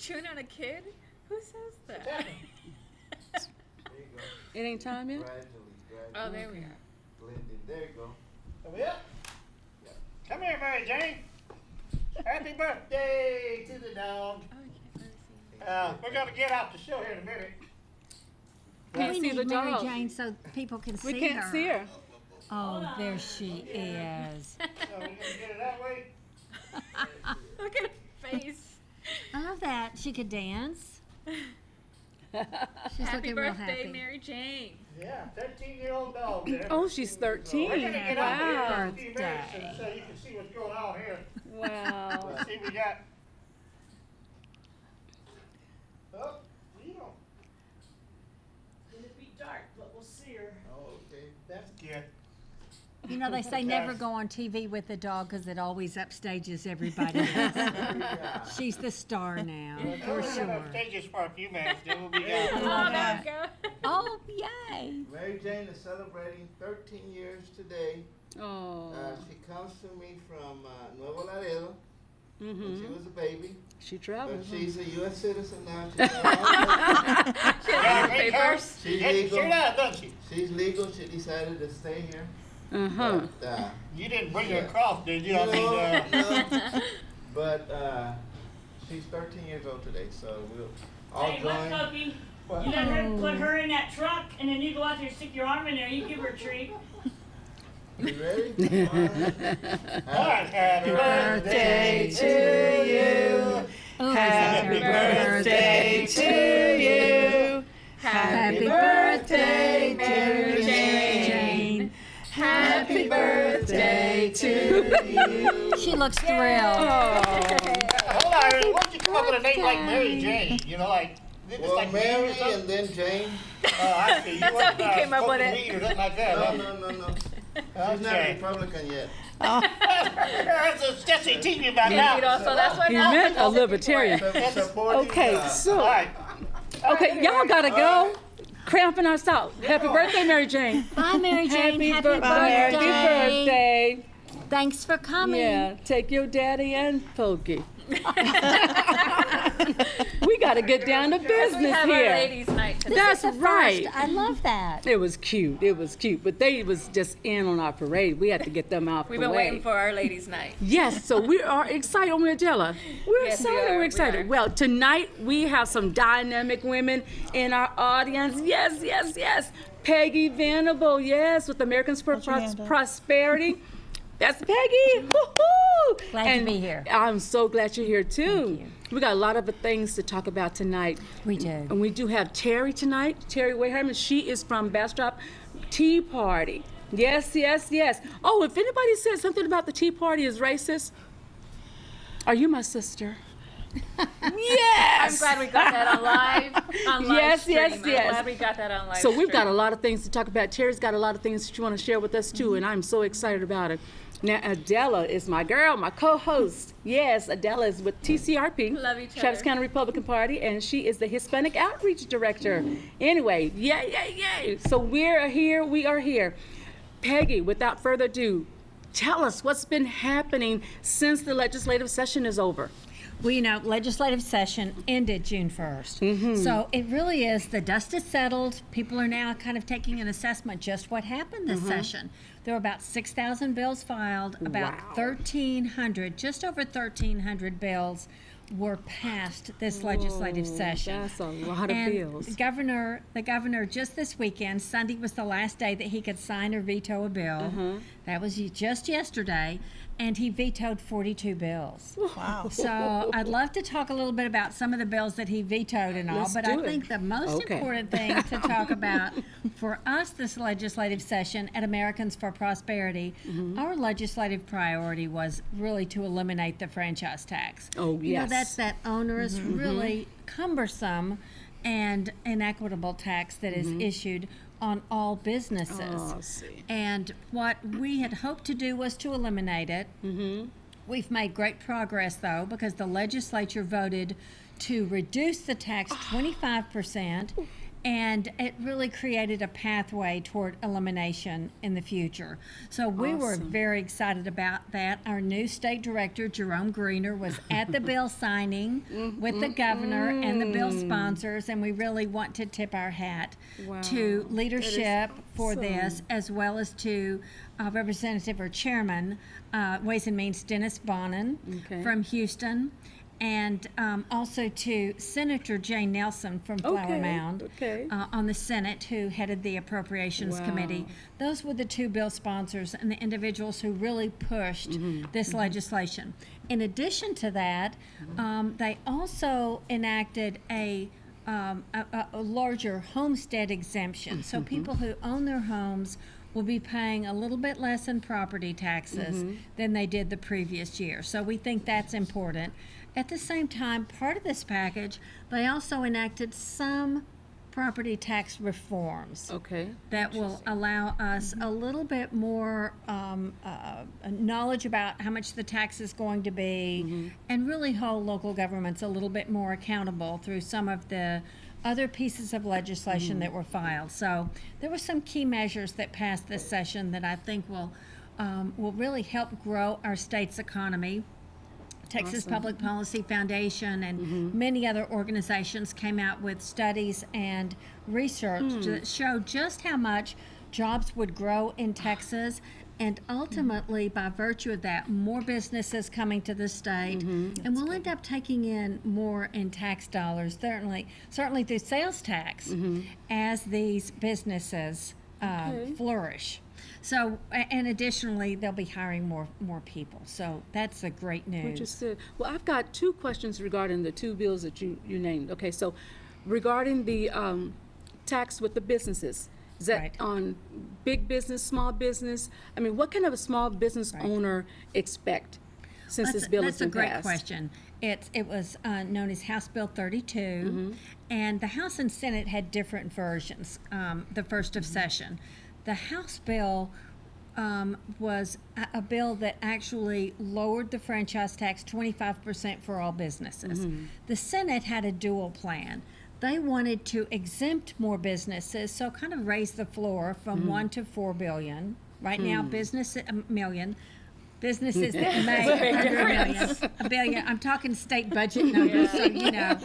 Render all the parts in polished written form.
chewing on a kid? Who says that? There you go. It ain't time yet? Gradually. Oh, there we are. Blending. There you go. Oh, yeah? Come here, Mary Jane. Happy birthday to the dog. Oh, I can't really see. We're going to get out the show here in a minute. Can't We see need the Mary dog. Jane so people can see her. We can't see her. Oh, there she is. So we're going to get it that way. Look at her face. I love that. She could dance. She's Happy looking real birthday, happy. Mary Jane. Yeah, 13-year-old dog there. Oh, she's 13. We're going to get out here Wow. in a few minutes so you can see what's going on here. Wow. Let's see, we got. Oh, you know. It'll be dark, but we'll see her. Oh, okay. That's good. You know, they say never go on TV with the dog because it always upstages everybody else. Yeah. She's the star now, We're for going to sure. stage this for a few minutes, then we'll be Oh, gone. there we go. Oh, yay. Mary Jane is celebrating 13 years today. Oh. She comes to me from Nuevo Laredo when she Mm-hmm. was a baby. She But travels. she's a U.S. citizen now. She has Yeah, her green papers. card. She's Yes, legal. sure does, doesn't she? She's legal. She decided to stay here. Uh-huh. But, You didn't bring her across, did you? I mean, no. But she's 13 years old today, so we'll all Hey, what, join. Cookie? What? You let her put her in that truck, and then you go out there and stick your arm in there. You give her a treat. You ready? All right, happy birthday to you. Oh, Happy birthday to you. Happy birthday, Mary Jane. Happy birthday to you. She looks thrilled. Oh. Hold on, why don't you come up with a name like Mary Jane? You know, like, it's Well, like Mary or something? and then Jane. Oh, I see. You That's want, how he came up with smoking it. weed or something like that, No. huh? She's not Okay. Republican yet. That's just they teach me about You now. know, so that's what He happened. meant a libertarian. Supporting, Okay, All so, right. okay, y'all gotta go. Cramping us out. Happy birthday, Mary Jane. Bye, Mary Jane. Happy birthday. Happy birthday. Thanks for coming. Yeah, take your daddy and Pokey. We got to get down to We business have our here. ladies' night today. That's The right. first. I love that. It was cute. It was cute. But they was just in on our parade. We had to get them out We've the been way. waiting for our ladies' night. Yes, so we are excited, Angela. We're Yes, we excited. are, We're we excited. are. Well, tonight we have some dynamic women in our audience. Yes. Peggy Venable, yes, with Americans for Prosperity. That's Peggy. Woo-hoo! Glad to be here. I'm so glad you're here too. Thank you. We got a lot of things to talk about tonight. We do. And we do have Terry tonight, Terry Wareham, and she is from Bastrop Tea Party. Yes. Oh, if anybody said something about the Tea Party is racist, are you my sister? I'm Yes! glad we got that on live Yes, stream. yes. I'm glad we got that on live So we've got a stream. lot of things to talk about. Terry's got a lot of things that you want to share with us too, and I'm so excited about it. Now, Adela is my girl, my co-host. Yes, Adela is with TCRP, Love each Travis other. County Republican Party, and she is the Hispanic Outreach Director. Anyway, yay. So we are here. Peggy, without further ado, tell us what's been happening since the legislative session is over. Well, you know, legislative session ended June 1st. So it really is, the dust is settled. People are now kind of taking an assessment just what happened this session. There were about 6,000 bills filed, about Wow. 1,300, just over 1,300 bills were passed this legislative session. That's a lot of And bills. the governor just this weekend, Sunday was the last day that he could sign or veto a bill. That was just yesterday, and he vetoed 42 bills. Wow. So I'd love to talk a little bit about some of the bills that he vetoed and all, Let's but do I it. think the most Okay. important thing to talk about for us this legislative session at Americans for Prosperity, our legislative priority was really to eliminate the franchise tax. Oh, You know, yes. that's that onerous, really cumbersome and inequitable tax that is issued on all businesses. Oh, I see. And what we had hoped to do was to eliminate it. We've made great progress, though, because the legislature voted to reduce the tax 25% And it really created a pathway toward elimination in the future. So we were Awesome. very excited about that. Our new state director, Jerome Greener, was at the bill signing with the governor and the bill sponsors, and we really want to tip our hat Wow. to leadership for awesome. this, as well as to Representative or Chairman Ways and Means Dennis Bonnen Okay. from Houston, and also to Senator Jay Nelson from Flower Okay, Mound okay. on the Senate, who headed the Appropriations Wow. Committee. Those were the two bill sponsors and the individuals who really pushed Mm-hmm. this legislation. In addition to that, they also enacted a larger homestead exemption. So people who own their homes will be paying a little bit less in property taxes than they did the previous year. So we think that's important. At the same time, part of this package, they also enacted some property tax reforms Okay. that will allow us a little bit more knowledge about how much the tax is going to be, and really hold local governments a little bit more accountable through some of the other pieces of legislation that were filed. So there were some key measures that passed this session that I think will really help grow our state's economy. Texas Awesome. Public Policy Foundation and many other organizations came out with studies and research that show just how much jobs would grow in Texas, and ultimately, by virtue of that, more businesses coming to the state, and we'll end up taking in more in tax dollars, certainly through sales tax, as these businesses flourish. So, and additionally, they'll be hiring more people. So that's the great news. Which is good. Well, I've got two questions regarding the two bills that you named. Okay, so regarding the tax with the businesses, is that Right. on big business, small business? I mean, what can a small business owner expect since this bill has been That's a great passed? question. It was known as House Bill 32, and the House and Senate had different versions the first of session. The House bill was a bill that actually lowered the franchise tax 25% for all businesses. The Senate had a dual plan. They wanted to exempt more businesses, so kind of raise the floor from 1 to 4 billion. Right now, businesses that make under a billion. I'm talking state budget numbers, so you know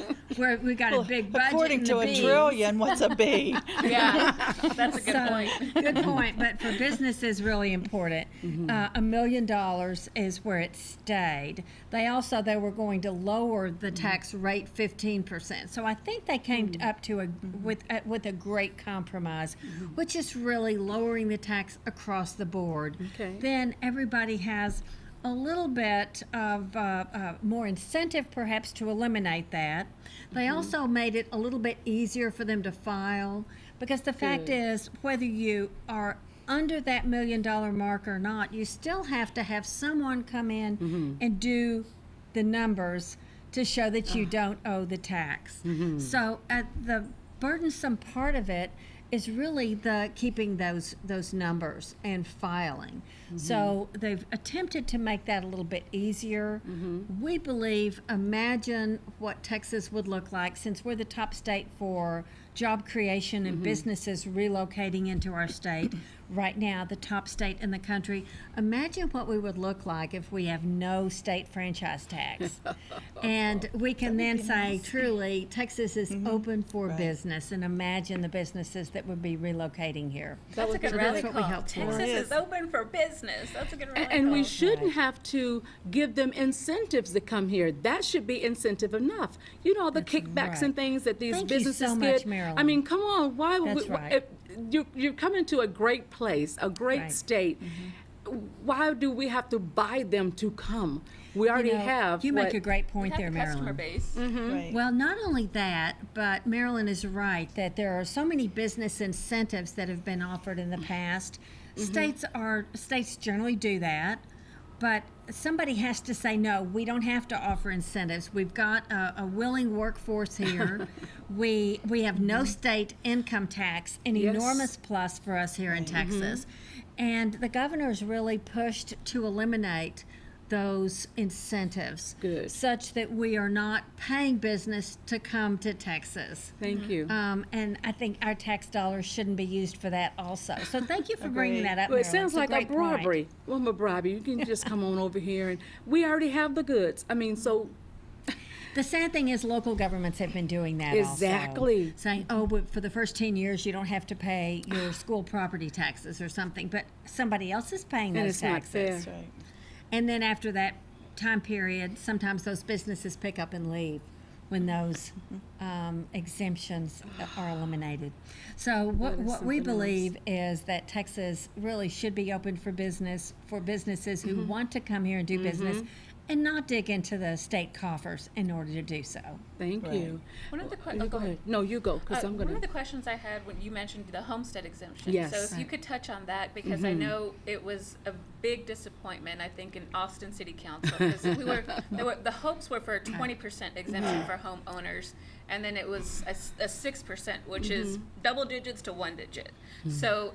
we got a big budget. According in to the a Bs. trillion, what's a B? Yeah, that's a good point. Good point, but for business is really important. $1 million is where it stayed. They were going to lower the tax rate 15%. So I think they came up to with a great compromise, which is really lowering the tax across the board. Okay. Then everybody has a little bit of more incentive perhaps to eliminate that. They also made it a little bit easier for them to file, because the fact is, whether you are under that $1 million mark or not, you still have to have someone come in and do the numbers to show that you don't owe the tax. So the burdensome part of it is really the keeping those numbers and filing. So they've attempted to make that a little bit easier. We believe, imagine what Texas would look like, since we're the top state for job creation and businesses relocating into our state. Right now, the top state in the country. Imagine what we would look like if we have no state franchise tax. And we can then say, truly, Texas is open for business, and imagine the businesses that would be relocating here. That's a good So rally that's what we call. hope for. Texas It is is. open for business. That's a good rally And we call. shouldn't have to give them incentives to come here. That should be incentive enough. You know, the kickbacks right. and things that these Thank you businesses so get. much, Marilyn. I mean, come on, why would That's we? right. You're coming to a great place, a great Right. state. Why do we have to buy them to come? We already have. You make what- a great We point have there, a customer Marilyn. base. Right. Well, not only that, but Marilyn is right that there are so many business incentives that have been offered in the past. States generally do that, but somebody has to say no. We don't have to offer incentives. We've got a willing workforce here. we have no state income tax, an Yes. enormous plus for us here in Texas, and the governor's really pushed to eliminate those incentives. Good. Such that we are not paying business to come to Texas. Thank you. And I think our tax dollars shouldn't be used for that also. So thank you for bringing that up, Well, it Marilyn. sounds It's like a great point. robbery. Well, I'm a bribe you. You can just come on over here, and we already have the goods. I mean, so The sad thing is local governments have been doing that Exactly. also. Saying, oh, but for the first 10 years, you don't have to pay your school property taxes or something. But somebody else is paying and those it's not taxes. fair. And then after that time period, sometimes those businesses pick up and leave when those exemptions are eliminated. So what is we something believe is that Texas really should be open for business, for businesses who want to come here and do business and not dig into the state coffers in order to do so. Thank you. One of the You go ahead. No, you go, because I'm One gonna. of the questions I had when you mentioned the homestead exemption. Yes. So if you could touch on that, because I know it was a big disappointment, I think, in Austin City Council. Because the hopes were for a 20% exemption for homeowners, and then it was a 6%, which is double digits to one digit. So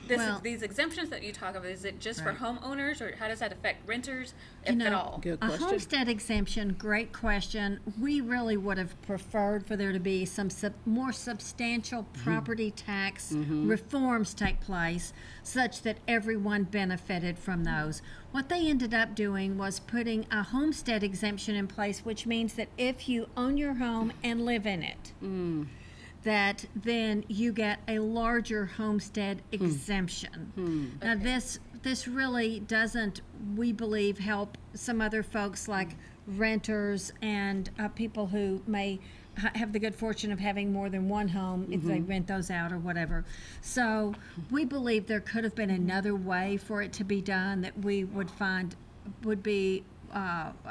Well- these exemptions that you talk about, is it just for homeowners, or how does that affect renters, You if know, at all? Good A question. homestead exemption, great question. We really would have preferred for there to be some more substantial property tax reforms take place such that everyone benefited from those. What they ended up doing was putting a homestead exemption in place, which means that if you own your home and live in it, that then you get a larger homestead exemption. Now this really doesn't, we believe, help some other folks like renters and people who may have the good fortune of having more than one home if they rent those out or whatever. So we believe there could have been another way for it to be done that we would find would be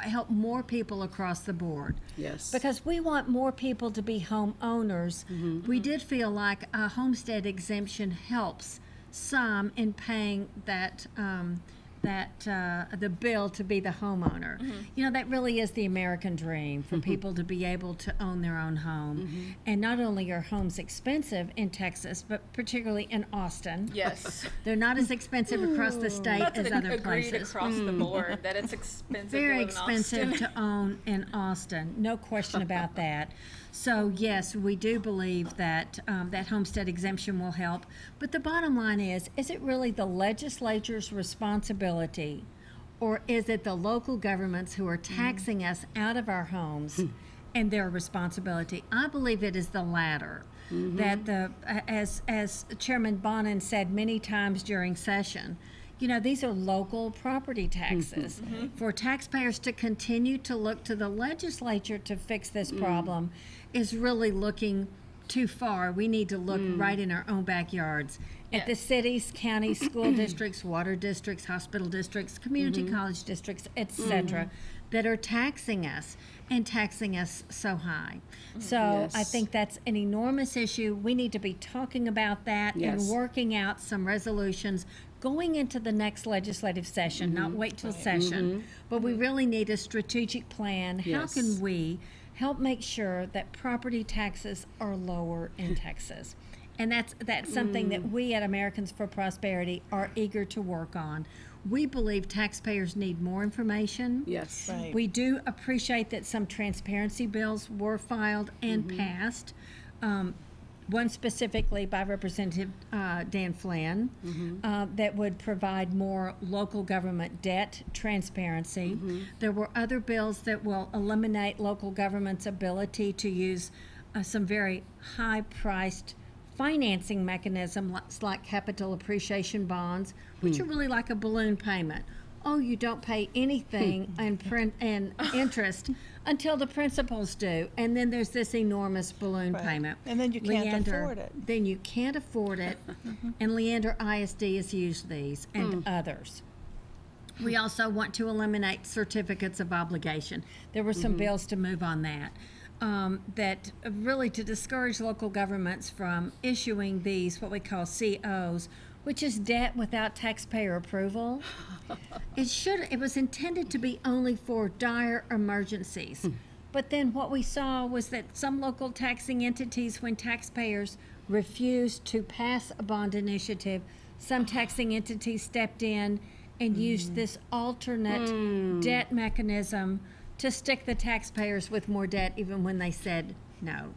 help more people across the board. Yes. Because we want more people to be homeowners. We did feel like a homestead exemption helps some in paying that the bill to be the homeowner. You know, that really is the American dream for people to be able to own their own home. And not only are homes expensive in Texas, but particularly in Austin. Yes. They're not as expensive across the state That's as other agreed places. across the board that it's expensive Very to live in expensive Austin. to own in Austin, no question about that. So yes, we do believe that that homestead exemption will help. But the bottom line is it really the legislature's responsibility, or is it the local governments who are taxing us out of our homes and their responsibility? I believe it is the latter. That as Chairman Bonin said many times during session, you know, these are local property taxes. For taxpayers to continue to look to the legislature to fix this problem is really looking too far. We need to look right in our own backyards at the cities, counties, school districts, water districts, hospital districts, community college districts, etc., that are taxing us and taxing us so high. So I Yes. think that's an enormous issue. We need to be talking about that and Yes. working out some resolutions going into the next legislative session, not wait till session. But we really need a strategic plan. How Yes. can we help make sure that property taxes are lower in Texas? And that's something that we at Americans for Prosperity are eager to work on. We believe taxpayers need more information. Yes. Right. We do appreciate that some transparency bills were filed and passed. One specifically by Representative Dan Flynn that would provide more local government debt transparency. There were other bills that will eliminate local government's ability to use some very high-priced financing mechanisms like capital appreciation bonds, which are really like a balloon payment. Oh, you don't pay anything in interest until the principals do, and then there's this enormous balloon Right. payment. And then you can't afford it. Then you can't afford it, and Leander ISD has used these and others. We also want to eliminate certificates of obligation. There were some bills to move on that. That really to discourage local governments from issuing these, what we call COs, which is debt without taxpayer approval. It was intended to be only for dire emergencies. But then what we saw was that some local taxing entities, when taxpayers refused to pass a bond initiative, some taxing entities stepped in and used this alternate debt mechanism to stick the taxpayers with more debt even when they said no.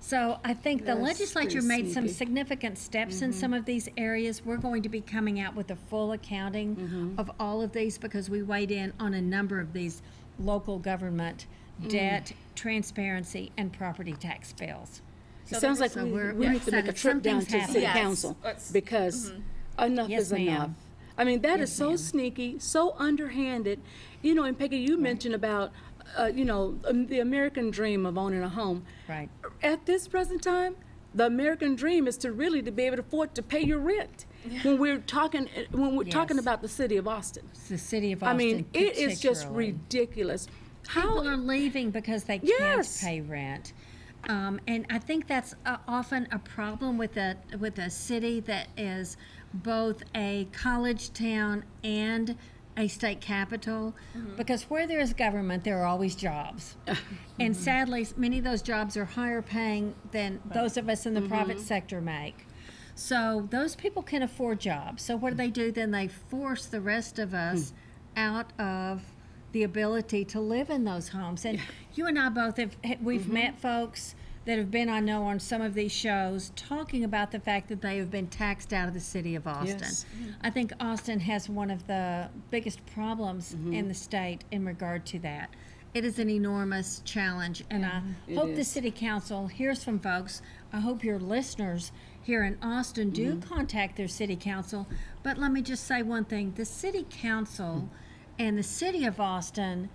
So I think the That's legislature pretty made some sneaky. significant steps in some of these areas. We're going to be coming out with a full accounting of all of these because we weighed in on a number of these local government debt, transparency, and property tax bills. It sounds like So we we're need to make a excited. trip down to Something's city happening. council Yes. because enough Yes, is enough. ma'am. I mean, that is Yes, so ma'am. sneaky, so underhanded. You know, and Peggy, you mentioned about, the American dream of owning a home. Right. At this present time, the American dream is to really to be able to afford to pay your rent. When we're talking Yes. about the city of Austin. It's the city of I Austin. mean, it is just particularly. ridiculous. People are leaving because they Yes. can't pay rent. And I think that's often a problem with a city that is both a college town and a state capital, because where there is government, there are always jobs. And sadly, many of those jobs are higher paying than those of us in the private sector make. So those people can afford jobs. So what do? Then they force the rest of us out of the ability to live in those homes. And you and I both we've met folks that have been, I know, on some of these shows talking about the fact that they have been taxed out of the city of Austin. Yes. I think Austin has one of the biggest problems in the state in regard to that. It is an enormous challenge, and I it hope the is. city council hears from folks. I hope your listeners here in Austin do contact their city council. But let me just say one thing. The city council and the city of Austin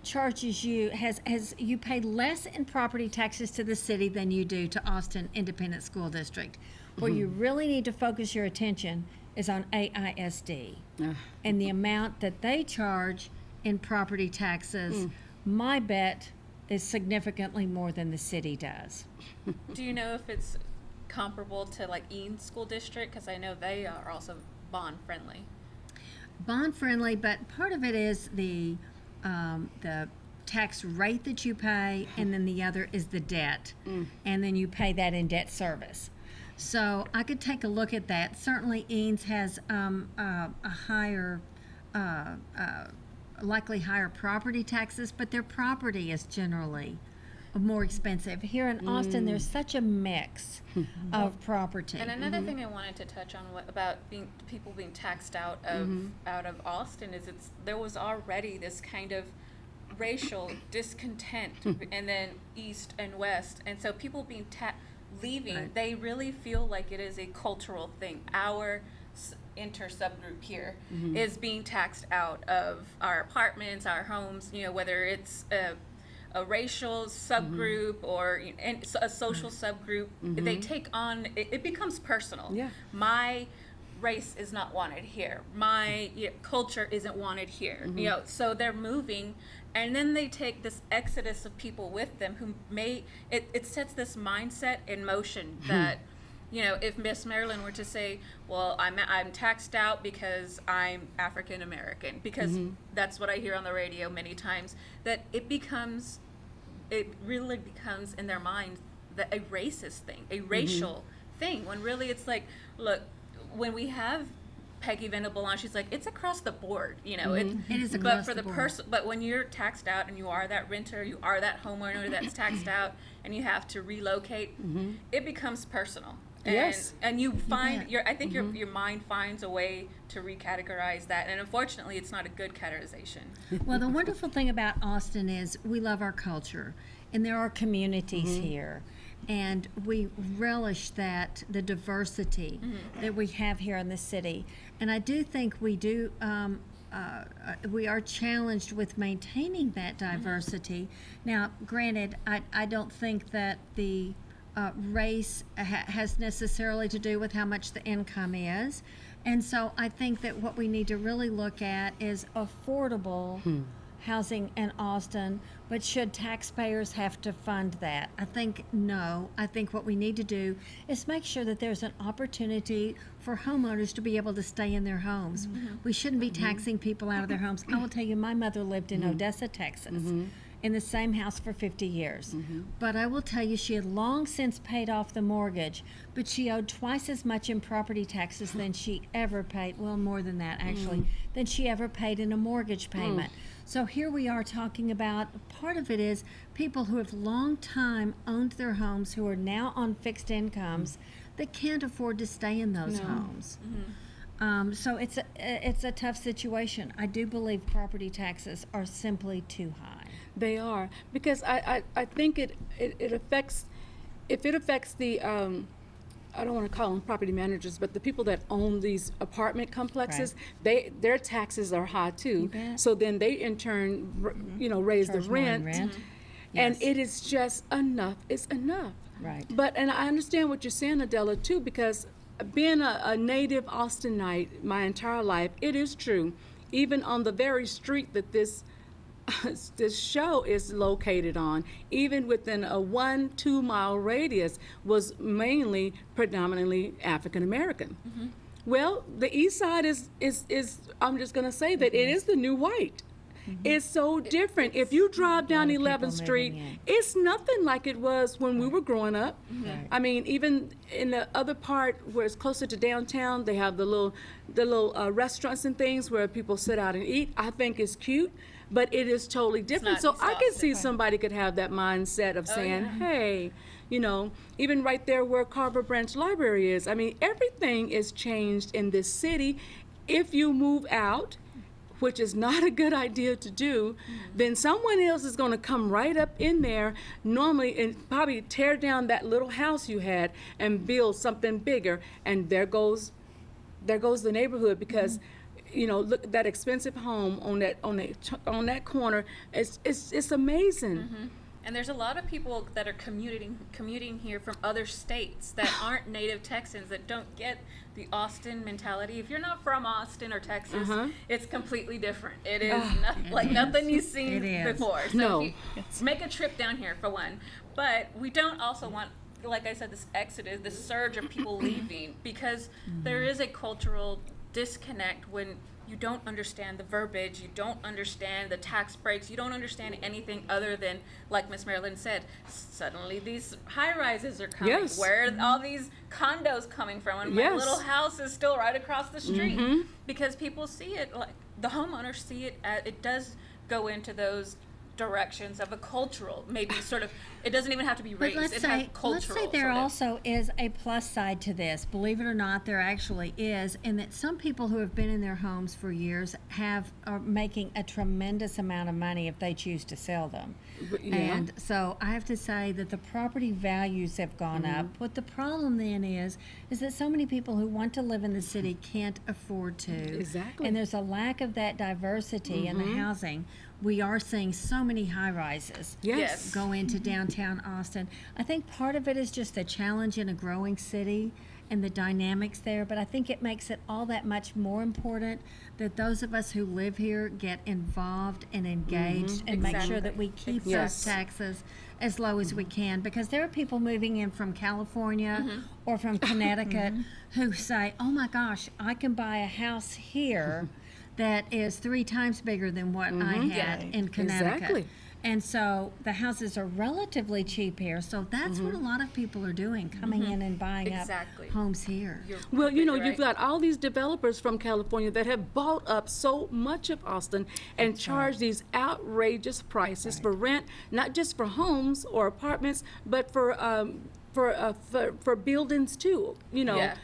charges you, has you pay less in property taxes to the city than you do to Austin Independent School District. Where you really need to focus your attention is on AISD and the amount that they charge in property taxes. My bet is significantly more than the city does. Do you know if it's comparable to like Eanes School District? Because I know they are also bond friendly. Bond friendly, but part of it is the tax rate that you pay, and then the other is the debt, and then you pay that in debt service. So I could take a look at that. Certainly, Eanes has a higher, likely higher property taxes, but their property is generally more expensive. Here in Austin, there's such a mix of property. And another thing I wanted to touch on about people being taxed out of Austin is there was already this kind of racial discontent, and then east and west, and so people being leaving, Right. they really feel like it is a cultural thing. Our inter-subgroup here is being taxed out of our apartments, our homes, whether it's a racial subgroup or a social subgroup. They take on, it becomes personal. Yeah. My race is not wanted here. My culture isn't wanted here. So they're moving, and then they take this exodus of people with them who it sets this mindset in motion that if Miss Maryland were to say, well, I'm taxed out because I'm African American, because that's what I hear on the radio many times, that it really becomes in their minds a racist thing, a racial thing, when really it's like, look, when we have Peggy Venable on, she's like, it's across the board, It is but across for the the board. person, but when you're taxed out and you are that renter, you are that homeowner that's taxed out, and you have to relocate, it becomes personal. And, Yes. and you find bet. I think your mind finds a way to recategorize that, and unfortunately, it's not a good categorization. Well, the wonderful thing about Austin is we love our culture, and there are communities here, and we relish the diversity that we have here in the city. And I do think we are challenged with maintaining that diversity. Now, granted, I don't think that the race has necessarily to do with how much the income is. And so I think that what we need to really look at is affordable housing in Austin, but should taxpayers have to fund that? I think no. I think what we need to do is make sure that there's an opportunity for homeowners to be able to stay in their homes. We shouldn't be taxing people out of their homes. I will tell you, my mother lived in Odessa, Texas. in the same house for 50 years. But I will tell you, she had long since paid off the mortgage, but she owed twice as much in property taxes than she ever paid, well, more than that actually, than she ever paid in a mortgage payment. So here we are talking about, part of it is people who have long time owned their homes who are now on fixed incomes that can't afford to stay in those homes. So it's a tough situation. I do believe property taxes are simply too high. They are, because I think it affects, if it affects the, I don't want to call them property managers, but the people that own these apartment complexes, their taxes are high too. bet. So then they in turn, raise the Charge more in rent. Yes. And it is just enough. It's enough. Right. But, and I understand what you're saying, Adela, too, because being a native Austinite my entire life, it is true. Even on the very street that this show is located on, even within a 1-2 mile radius, was mainly predominantly African American. Well, the East Side is I'm just going to say that it is the new white. It's so different. If you drive down people 11th Street, moving in. it's nothing like it was when we were growing up. Right. I mean, even in the other part where it's closer to downtown, they have the little restaurants and things where people sit out and eat. I think it's cute, but it is totally different. not So East I can Austin. see somebody could have that mindset of saying, hey, even right there where Carver Branch Library is. I mean, everything is changed in this city. If you move out, which is not a good idea to do, then someone else is going to come right up in there normally and probably tear down that little house you had and build something bigger. And there goes the neighborhood, because look, that expensive home on that corner, it's amazing. And there's a lot of people that are commuting here from other states that aren't native Texans, that don't get the Austin mentality. If you're not from Austin or Texas, it's completely different. It is like nothing you've seen It is. before. So No. if you make a trip down here for one. But we don't also want, like I said, this exodus, this surge of people leaving, because there is a cultural disconnect when you don't understand the verbiage, you don't understand the tax breaks, you don't understand anything other than, like Miss Marilyn said, suddenly these high-rises are coming. Yes. Where are all these condos coming from? And my Yes. little house is still right across the street. Because people see it, like the homeowners see it, it does go into those directions of a cultural, maybe sort of, it doesn't even have to be But race, let's it has say cultural. there sort of. also is a plus side to this. Believe it or not, there actually is, in that some people who have been in their homes for years are making a tremendous amount of money if they choose to sell them. Yeah. And so I have to say that the property values have gone up. What the problem then is that so many people who want to live in the city can't afford to. Exactly. And there's a lack of that diversity in the housing. We are seeing so many high rises Yes. go into downtown Austin. I think part of it is just the challenge in a growing city and the dynamics there, but I think it makes it all that much more important that those of us who live here get involved and engaged and make sure that we keep Yes. those taxes as low as we can, because there are people moving in from California or from Connecticut who say, oh my gosh, I can buy a house here that is 3 times bigger than what I had in Connecticut. Exactly. And so the houses are relatively cheap here. So that's what a lot of people are doing, coming in and buying Exactly. up homes here. You're Well, completely you've right. got all these developers from California that have bought up so much of Austin and charged these outrageous prices for rent, not just for homes or apartments, but for buildings too. Yeah.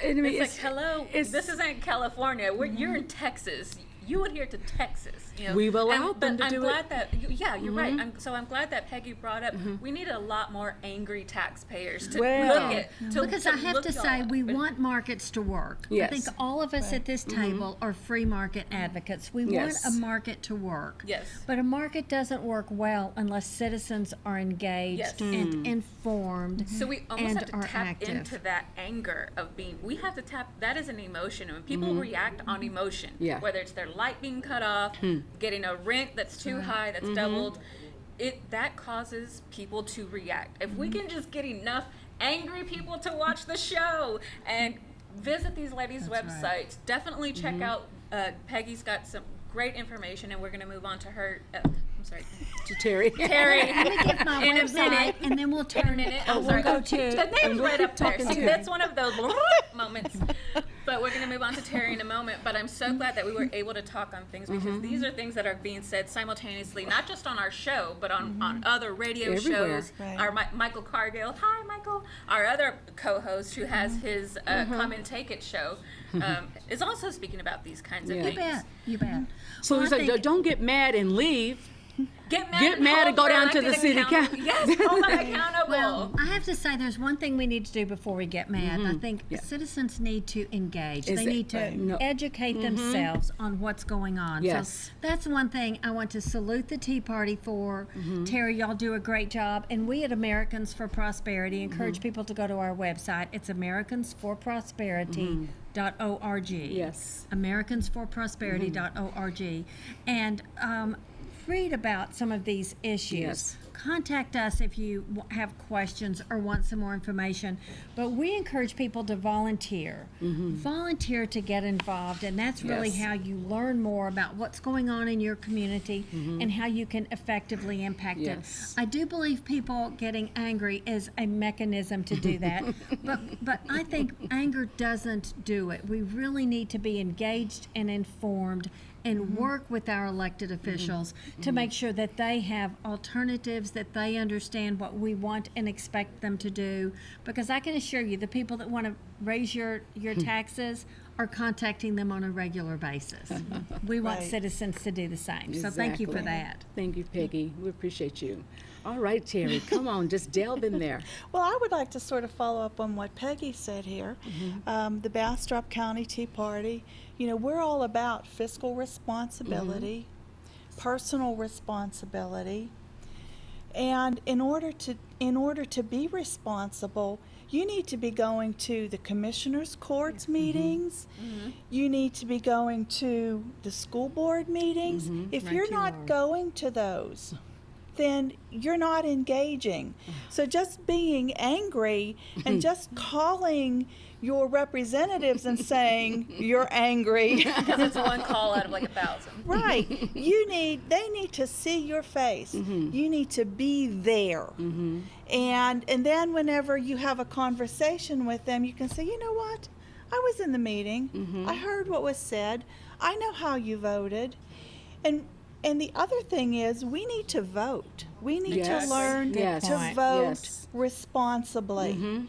I mean, It's like, hello, this isn't California. You're in Texas. You adhere to Texas. We've allowed them but to I'm do glad that, you're right. I'm glad that Peggy brought up, we need a lot more angry taxpayers to Well, look at. Because I have to say, we want markets to work. Yes. I think all of us at this table are free market advocates. We Yes. want a market to work. Yes. But a market doesn't work well unless citizens are engaged Yes. and informed. So we almost and have to are tap active. into that anger of being, we have to tap, that is an emotion. And when people react on emotion, Yeah. whether it's their light being cut off, getting a rent that's too high, that's doubled, that causes people to react. If we can just get enough angry people to watch the show and visit these ladies' websites, definitely check out, Peggy's got some great information, and we're going to move on to her sorry. To Terry. Terry. Let me get my In a website, minute. and then we'll In a turn. minute. We'll I'm sorry. go to. The name's we'll right keep up there. talking See, too. that's one of those moments. But we're going to move on to Terry in a moment. But I'm so glad that we were able to talk on things because these are things that are being said simultaneously, not just on our show, but on other radio Everywhere. shows. Right. Our Michael Cargill, hi Michael, our other co-host who has his Come and Take It show, is also speaking about these kinds of Yeah. things. You bet. You bet. So Well, he's I like, think- don't get mad and leave. Get mad, Get mad and go hold down to elected the city accountable. council. Yes, hold them accountable. Well, I have to say, there's one thing we need to do before we get mad. I think Yeah. citizens need to engage. Is They it- need to no. educate themselves on what's going on. Yes. So that's one thing I want to salute the Tea Party for. Terry, y'all do a great job. And we at Americans for Prosperity encourage people to go to our website. It's americansforprosperity.org. Yes. americansforprosperity.org, and read about some of these issues. Yes. Contact us if you have questions or want some more information. But we encourage people to volunteer. Volunteer to get involved, and that's really Yes. how you learn more about what's going on in your community and how you can effectively impact Yes. it. I do believe people getting angry is a mechanism to do that, but I think anger doesn't do it. We really need to be engaged and informed and work with our elected officials to make sure that they have alternatives, that they understand what we want and expect them to do. Because I can assure you, the people that want to raise your taxes are contacting them on a regular basis. We want Right. citizens to do the same. So thank you for Exactly. that. Thank you, Peggy. We appreciate you. All right, Terry, come on, just delve in there. Well, I would like to sort of follow up on what Peggy said here. The Bastrop County Tea Party, you know, we're all about fiscal responsibility, personal responsibility, and in order to be responsible, you need to be going to the commissioners' courts meetings. You need to be going to the school board meetings. If Right, you're you not are. going to those, then you're not engaging. So just being angry and just calling your representatives and saying you're angry. Because it's one call out of like 1,000. Right. They need to see your face. You need to be there. And then whenever you have a conversation with them, you can say, you know what? I was in the meeting. I heard what was said. I know how you voted. And the other thing is, we need to vote. We need Yes. to learn Yes. to Good point. vote Yes. responsibly.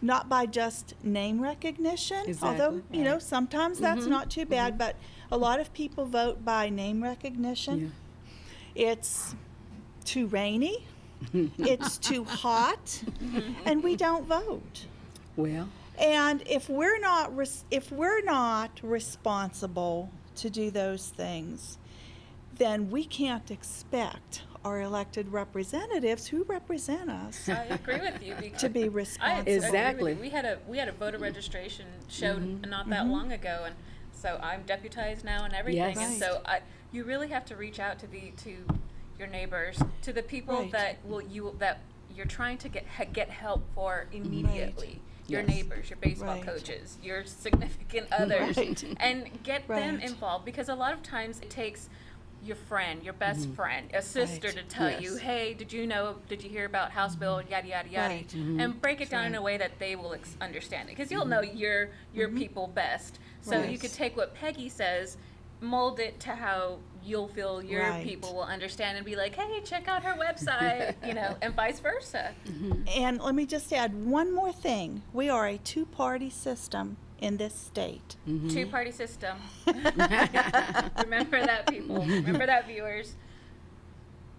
Not by just name recognition, although, Exactly. you know, sometimes that's not too bad, but a lot of people vote by name recognition. It's too rainy, it's too hot, and we don't vote. Well, And if we're not responsible to do those things, then we can't expect our elected representatives who represent us I agree with you. Because to be I responsible. agree with Exactly. you. We had a voter registration show not that long ago, and so I'm deputized now and everything. Yes. And so you really have to reach out to your neighbors, to the people Right. that you're trying to get help for immediately. Your Yes. neighbors, your baseball Right. coaches, your significant others, Right. and get them Right. involved, because a lot of times it takes your friend, your best friend, a sister Right. to tell Yes. you, hey, did you hear about House Bill, yada, yada, yada, Right. and break it down in a way that they will understand it, because you'll know your people best. So you Right. could take what Peggy says, mold it to how you'll feel your Right. people will understand, and be like, hey, check out her website, and vice versa. And let me just add one more thing. We are a two-party system in this state. Two-party system. Remember that, people. Remember that, viewers.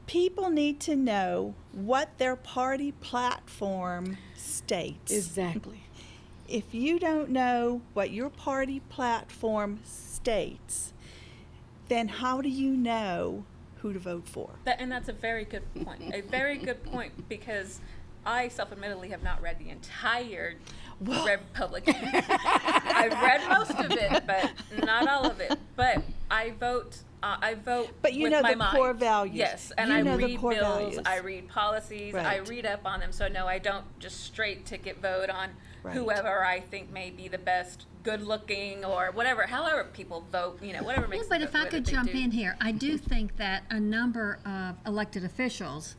People need to know what their party platform states. exactly. If you don't know what your party platform states, then how do you know who to vote for? And that's a very good point. A very good point, because I self-admittedly have not read the entire Republican. I've read most of it, but not all of it. But I vote I vote But you with know my the mind. core values. Yes, and You I know the read core bills, values. I read policies, I Right. read up on them. So no, I don't just straight ticket vote on Right. whoever I think may be the best, good looking, or whatever. However people vote, whatever Yeah, makes. but them if vote I the way could that they jump do. in here, I do think that a number of elected officials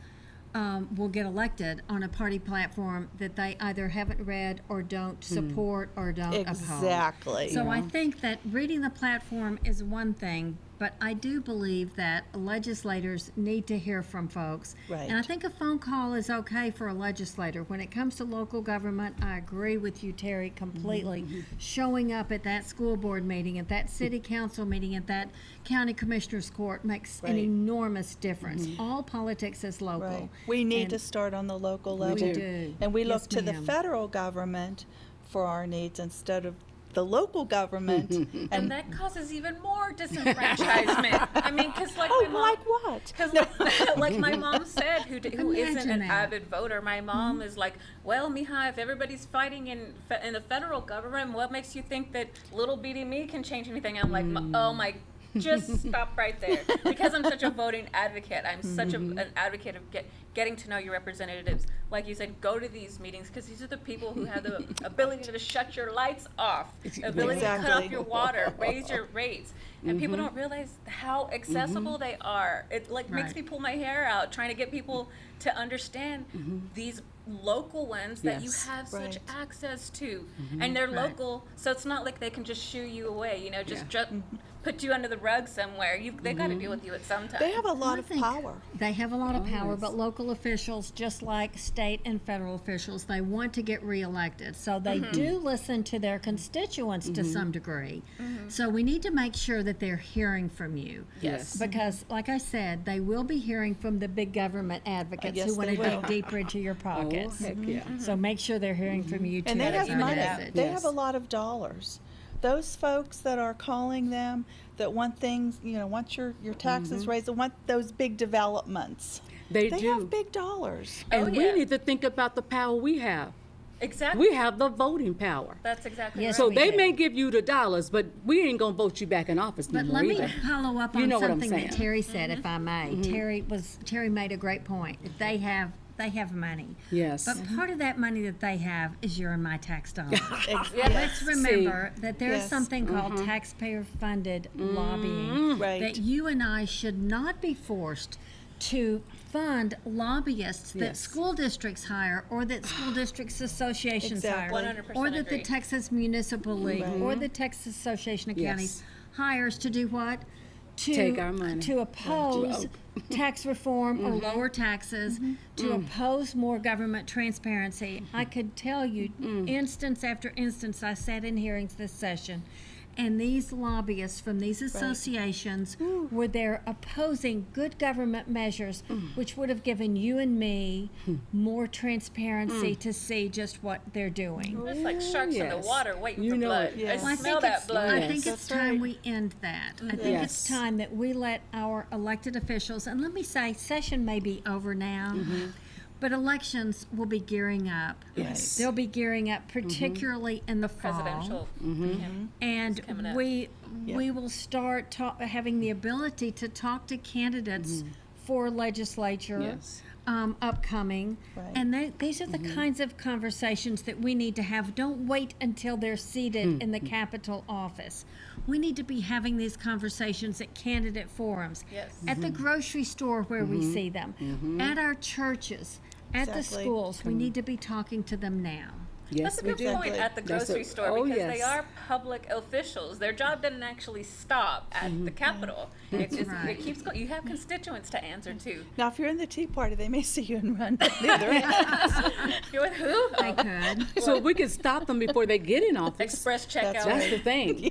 will get elected on a party platform that they either haven't read or don't support or don't uphold. Exactly. So I think that reading the platform is one thing, but I do believe that legislators need to hear from folks. Right. And I think a phone call is okay for a legislator. When it comes to local government, I agree with you, Terry, completely. Showing up at that school board meeting, at that city council meeting, at that county commissioner's court makes an Right. enormous difference. All politics is local. Right. We need And to start on the local level. We do. And we look Yes, to the ma'am. federal government for our needs instead of the local government. And that causes even more disenfranchisement. I mean, because like my mom, like what? Because like my mom said, who isn't Imagine an that. avid voter, my mom is like, well, mija, if everybody's fighting in the federal government, what makes you think that little bitty me can change anything? I'm like, oh my, just stop right there. Because I'm such a voting advocate. I'm such an advocate of getting to know your representatives. Like you said, go to these meetings because these are the people who have the ability to shut your lights off, ability to cut Exactly. off your water, raise your rates. And people don't realize how accessible they are. It like makes Right. me pull my hair out trying to get people to understand these local ones that you Yes. have such Right. access to. And they're Right. local, so it's not like they can just shoo you away, just put you under the rug somewhere. They got to deal with you at some time. They have a lot I of think power. They have a lot of power, yes. but local officials, just like state and federal officials, they want to get reelected. So they do listen to their constituents to some degree. So we need to make sure that they're hearing from you. Yes. Because, like I said, they will be hearing from the big government advocates Yes, who want they to dig will. deeper into your Oh, pockets. heck yeah. So make sure they're hearing from you too. And they gotta have even money. it out. They Yes. have a lot of dollars. Those folks that are calling them, that want things, want your taxes raised, that want those big developments. They They do. have big dollars. And Oh, we yeah. need to think about the power we have. Exactly. We have the voting power. That's exactly Yes, right. So we they do. may give you the dollars, but we ain't gonna vote you back in office no But more let me either. follow up You on know what I'm something that saying. Terry said, if I may. Terry made a great point. If they have money. Yes. But part of that money that they have is your and my tax dollars. Yeah. Let's remember that there is Yes. something called taxpayer-funded lobbying Mm-hmm. Right. that you and I should not be forced to fund lobbyists that Yes. school districts hire or that school districts associations Exactly. hire 100% or that the agree. Texas Municipal League or the Texas Association of Counties hires to do what? To Take our money. to oppose tax reform or lower taxes, to oppose more government transparency. I could tell you instance after instance. I sat in hearings this session, and these lobbyists from these associations were there opposing good government measures, which would have given you and me more transparency to see just what they're doing. It's like sharks in the Yes. water waiting You for know blood. it. Yes. I Well, smell that blood. I think Yes. it's That's time right. we end that. I think Yes. it's time that we let our elected officials, and let me say, session may be over now, but elections will be gearing up. Yes. They'll be gearing up, particularly in the fall. Presidential. And coming up. we will start having the ability to talk to candidates for legislature Yes. upcoming. Right. And these are the kinds of conversations that we need to have. Don't wait until they're seated in the Capitol office. We need to be having these conversations at candidate forums, Yes. at the grocery store where we see them, at our churches, at the Exactly. schools. We need to be talking to them now. Yes, That's a we good do. point at the That's grocery a- store oh, because they yes. are public officials. Their job doesn't actually stop at the Capitol. It's just, right. it keeps going. You have constituents to answer to. Now, if you're in the Tea Party, they may see you and run down the other end. You're with who? They could. So we can stop them before they get in office. Express checkout. That's That's the thing.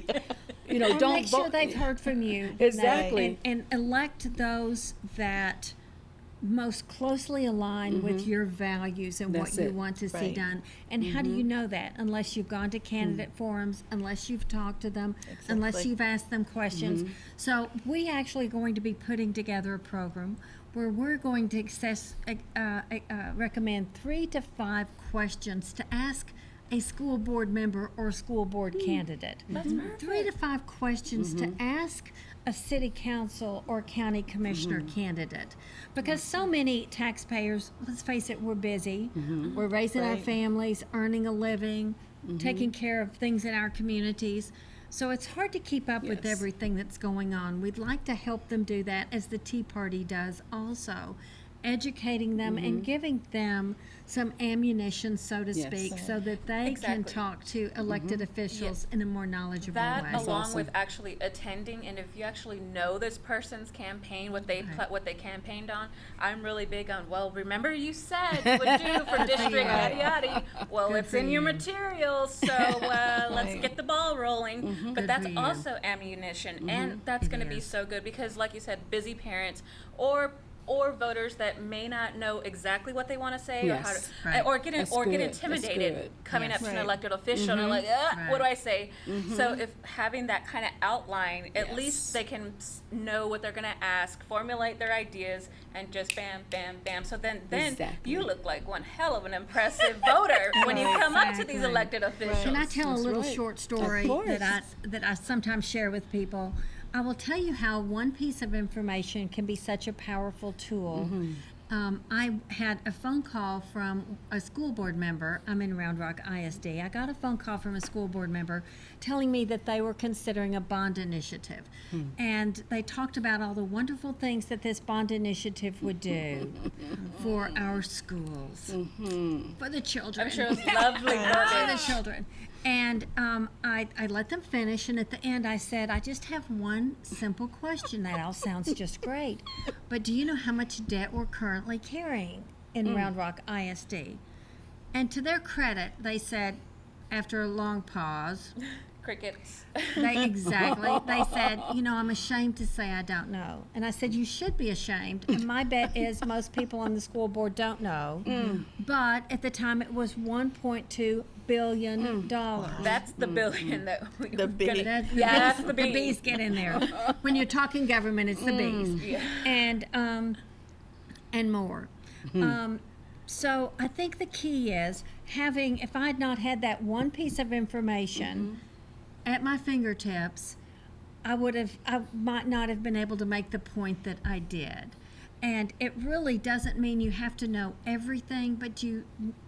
You know, And don't make sure vote. they've heard from you. you know, Exactly. and elect those that most closely align with your values and That's what you it. want to see Right. done. And how do you know that? Unless you've gone to candidate forums, unless you've talked to them, unless Exactly. you've asked them questions. So we actually going to be putting together a program where we're going to recommend 3 to 5 questions to ask a school board member or school board candidate. That's perfect. 3 to 5 questions to ask a city council or county commissioner candidate. Because so many taxpayers, let's face it, we're busy. We're raising our Right. families, earning a living, taking care of things in our communities. So it's hard to keep up with Yes. everything that's going on. We'd like to help them do that, as the Tea Party does also, educating them and giving them some ammunition, so to Yes. speak, so that they can Exactly. talk to elected officials in a more knowledgeable That way. along awesome. with actually attending, and if you actually know this person's campaign, what they what they campaigned on, I'm really big on. Well, remember you said you would do for district yada yada. Well, Good it's for in your you. materials, so let's Right. get the ball rolling. But Good that's for you. also ammunition, and that's It going to be is. so good because, like you said, busy parents or voters that may not know exactly what they want to say Yes. or how to, Right. or get That's get good. That's intimidated good. coming Yes. up to an Right. elected official and they're like, what do Right. I say? So if having that kind of outline, at least they can know what they're going to ask, formulate their ideas, and just bam, bam, bam. So then Exactly. you look like one hell of an impressive voter when you come up to these Exactly. elected officials. Can I tell That's a little right. short story Of course. that I sometimes share with people? I will tell you how one piece of information can be such a powerful tool. I had a phone call from a school board member. I'm in Round Rock ISD. I got a phone call from a school board member telling me that they were considering a bond initiative. And they talked about all the wonderful things that this bond initiative would do for our schools, for the children. I'm sure it was lovely For the verbiage. children. And I let them finish, and at the end I said, I just have one simple question. That all sounds just great. But do you know how much debt we're currently carrying in Round Rock ISD? And to their credit, they said, after a long pause, Crickets. they said, I'm ashamed to say I don't know. And I said, you should be ashamed. And my bet is most people on the school board don't know. But at the time it was $1.2 billion. That's the billion that we The B. That's That's the the B. B's get in there. When you're talking government, it's the B's. And more. So I think the key is having, if I had not had that one piece of information at my fingertips, I might not have been able to make the point that I did. And it really doesn't mean you have to know everything, but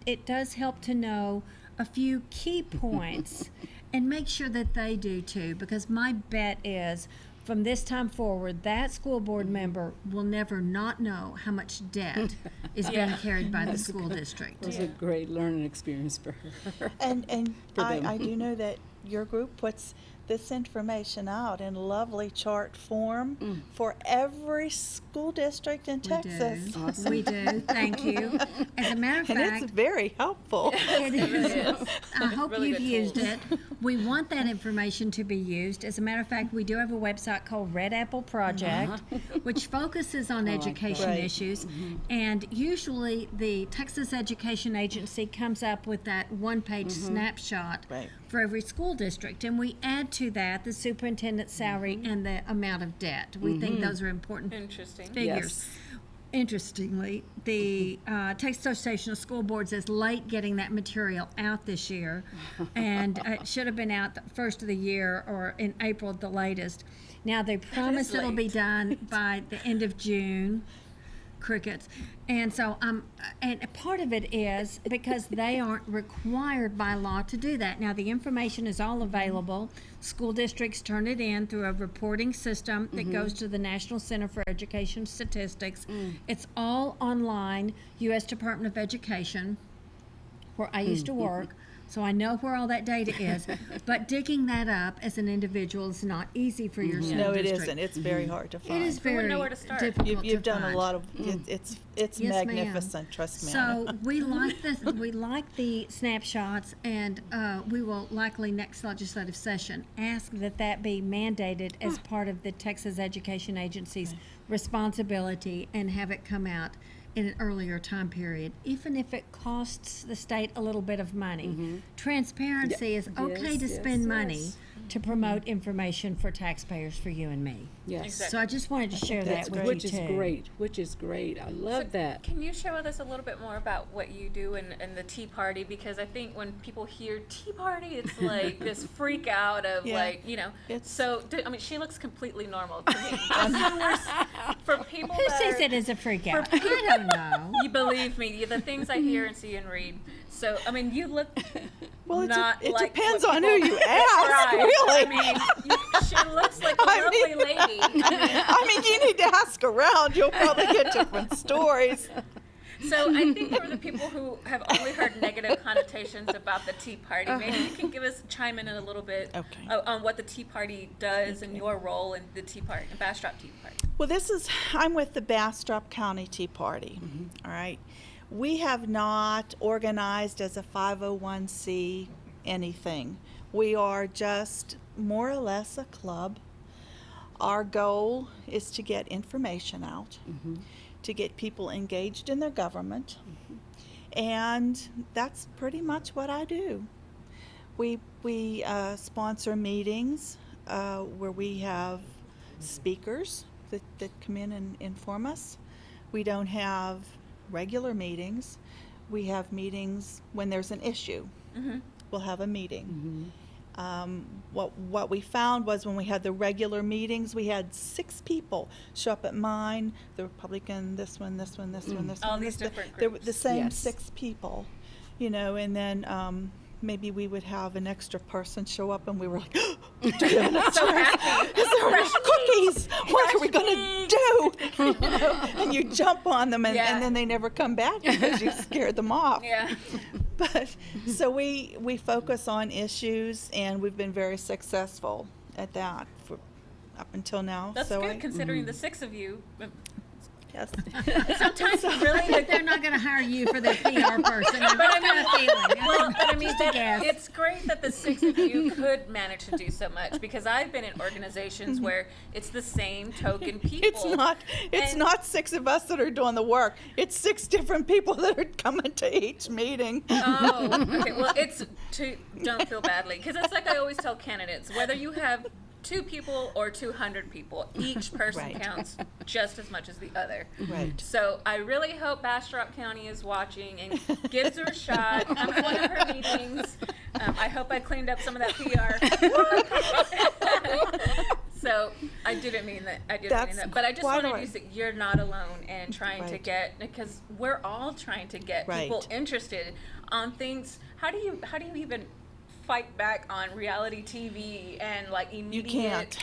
it does help to know a few key points and make sure that they do too, because my bet is from this time forward, that school board member will never not know how much debt is being carried by the school district. It was a great learning experience for her. And For them. I do know that your group puts this information out in lovely chart form for every school district in Texas. Awesome. We do. Thank you. As a matter of And fact, it's very helpful. it is. I hope Really you've good used tools. it. We want that information to be used. As a matter of fact, we do have a website called Red Apple Project, which focuses on education that. Right. issues. And usually the Texas Education Agency comes up with that one-page snapshot Right. for every school district. And we add to that the superintendent's salary and the amount of debt. We think those are important Interesting. figures. Yes. Interestingly, the Texas Association of School Boards is late getting that material out this year, and it should have been out the first of the year or in April at the latest. Now, they promise it'll be late. done by the end of June. Crickets. And so and part of it is because they aren't required by law to do that. Now, the information is all available. School districts turn it in through a reporting system that goes to the National Center for Education Statistics. It's all online, U.S. Department of Education, where I used to work. So I know where all that data is, but digging that up as an individual is not easy for your school No, it district. isn't. It's very hard to find. It is wouldn't very know where to start. difficult You've to done find. a lot of. It's Yes, ma'am. magnificent. Trust me. So we like the snapshots, and we will likely next legislative session ask that be mandated as part of the Texas Education Agency's responsibility and have it come out in an earlier time period, even if it costs the state a little bit of money. Transparency is okay Yes, to yes, spend money, yes. to promote information for taxpayers, for you and me. Yes. Exactly. So I just wanted to share that that's with great. you Which is too. great. Which is great. I love So that. Can you share with us a little bit more about what you do in the Tea Party? Because I think when people hear Tea Party, it's like this freak out of Yeah. like, you know. It's- So, I mean, she looks completely normal to me. Just so for people Who that says are- it is a freak out? I don't know. You believe me, the things I hear and see and read. So, I mean, you look Well, not it like depends what on who people you ask, describe. really. I mean, she looks like a I lovely mean- lady. I mean, you need to ask around. You'll probably get different stories. So I think for the people who have only heard negative connotations about the Tea Party, maybe you can chime in a little bit Okay. on what the Tea Party does and your role in the Tea Party, Bastrop Tea Party. Well, I'm with the Bastrop County Tea Party. All right. We have not organized as a 501c anything. We are just more or less a club. Our goal is to get information out, to get people engaged in their government, and that's pretty much what I do. We sponsor meetings where we have speakers that come in and inform us. We don't have regular meetings. We have meetings when there's an issue. We'll have a meeting. What we found was when we had the regular meetings, we had 6 people show up at mine, the Republican, this one, this one, this one, this All one. these this- different There were groups. the same Yes. 6 people, you know, and then maybe we would have an extra person show up and we were like, do we have enough So time? happy. Is there enough cookies? What are we Fresh going to do? You know, and you jump on them and, Yeah. and then they never come back because you scared them off. Yeah. But so we focus on issues, and we've been very successful at that for up until now. That's so good considering the 6 of you. Yes. Sometimes really But they're not going to hire you for their PR person. I've But I got a feeling. Well, but I mean, Just a guess. it's great that the 6 of you could manage to do so much because I've been in organizations where it's the same token people. It's And- not 6 of us that are doing the work. It's 6 different people that are coming to each meeting. Oh, okay. Well, don't feel badly because it's like I always tell candidates, whether you have 2 people or 200 people, each person Right. counts just as much as the other. Right. So I really hope Bastrop County is watching and gives her a shot. Come to one of her meetings. I hope I cleaned up some of that PR. So I didn't mean that. That's But I just quite wanted all you right. to say you're not alone in trying to Right. get, because we're all trying to get Right. people interested on things. How do you even fight back on reality TV and like immediate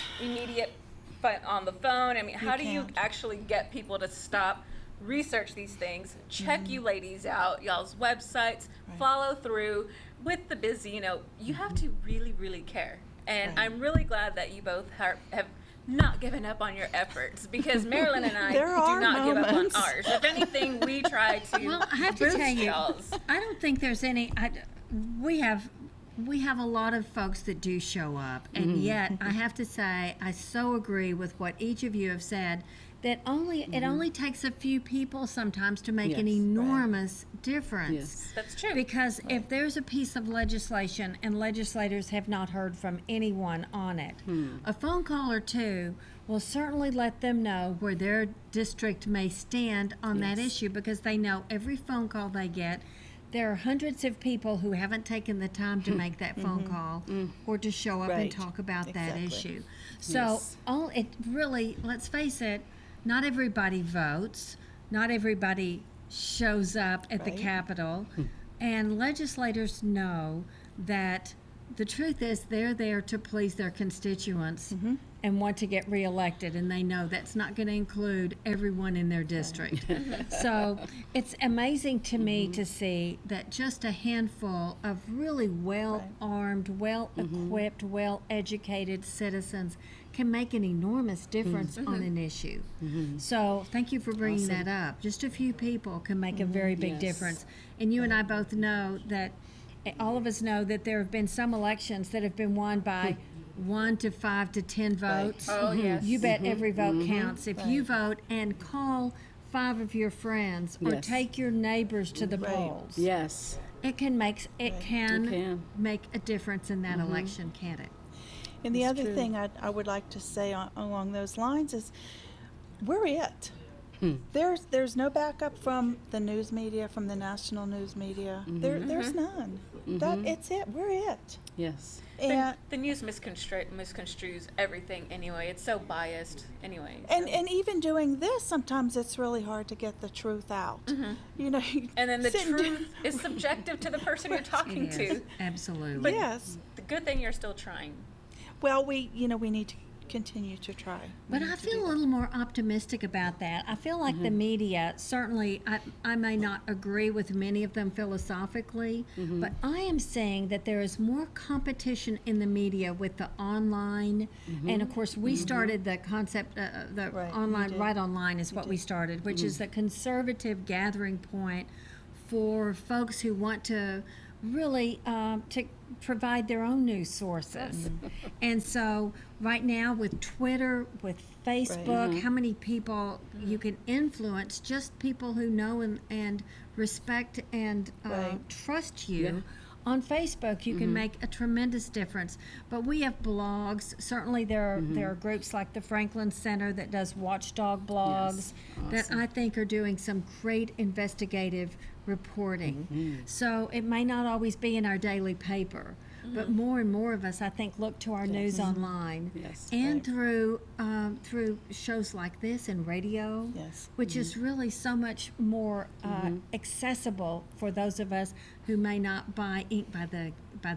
fight on the phone? I mean, how do you can't. actually get people to stop, research these things, check you ladies out, y'all's websites, Right. follow through with the busy, you have to really, really care. And Right. I'm really glad that you both have not given up on your efforts because Marilyn and I There do are not give up on moments. ours. If anything, we try to Well, I have to boost tell you, y'all's. I don't think there's any. We have a lot of folks that do show up, and yet I have to say I so agree with what each of you have said. That it only takes a few people sometimes to make an Yes. enormous difference. Yes. That's true. Because if there's a piece of legislation and legislators have not heard from anyone on it, a phone call or two will certainly let them know where their district may stand on that Yes. issue because they know every phone call they get. There are hundreds of people who haven't taken the time to make that phone call or to show up and Right. talk about that Exactly. issue. So Yes. let's face it, not everybody votes, not everybody shows up at the Right. Capitol, and legislators know that the truth is they're there to please their constituents and want to get reelected, and they know that's not going to include everyone in their district. So it's amazing to me to see that just a handful of really well-armed, well-equipped, well-educated citizens can make an enormous difference on an issue. So thank you for bringing that up. Just a few people can make a very big Yes. difference. And you and I both know that, all of us know that there have been some elections that have been won by 1 to 5 to 10 votes. Oh, yes. You bet every vote counts. If you vote and call 5 of your friends or Yes. take your neighbors to the Right. polls, Yes. it can make can. make a difference in that election, can't it? And the It's other true. thing I would like to say along those lines is, we're it. There's no backup from the news media, from the national news media. There's none. It's it. We're it. Yes. And The news misconstrues everything anyway. It's so biased anyway. and even doing this, sometimes it's really hard to get the truth out. You know. And then the sitting truth is subjective to the person you're talking It to. is, absolutely. But yes. The good thing you're still trying. Well, we need to continue to try. But I feel a little more optimistic about that. I feel like the media, certainly, I may not agree with many of them philosophically, but I am saying that there is more competition in the media with the online. And of course, we started the concept, the Right, you online, did. right online is what we started, which is the conservative gathering point for folks who want to really to provide their own news sources. And so right now with Twitter, with Facebook, how many people you can influence, just people who know and respect and Right. trust you. On Facebook, you can make a tremendous difference. But we have blogs. Certainly, there are groups like the Franklin Center that does watchdog blogs that I think are doing some great investigative reporting. So it may not always be in our daily paper, but more and more of us, I think, look to our news online Yes. and through shows like this and radio, Yes. which is really so much more accessible for those of us who may not buy ink by the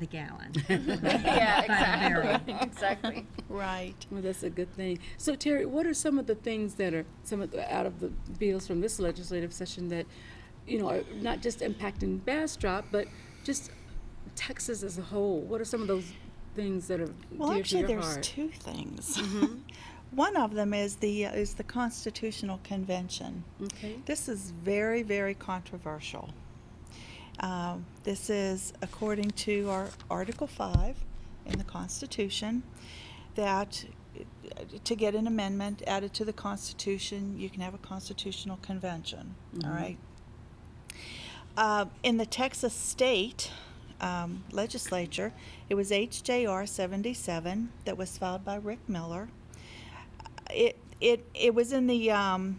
gallon. Yeah, barrel. exactly. Exactly. Right. Well, that's a good thing. So, Terry, what are some of the things that are out of the bills from this legislative session that, are not just impacting Bastrop, but just Texas as a whole? What are some of those things that are Well, dear actually, to your there's heart? two things. One of them is the Constitutional Convention. Okay. This is very, very controversial. This is according to our Article 5 in the Constitution, that to get an amendment added to the Constitution, you can have a constitutional convention. All right. In the Texas state legislature, it was HJR 77 that was filed by Rick Miller. It was in the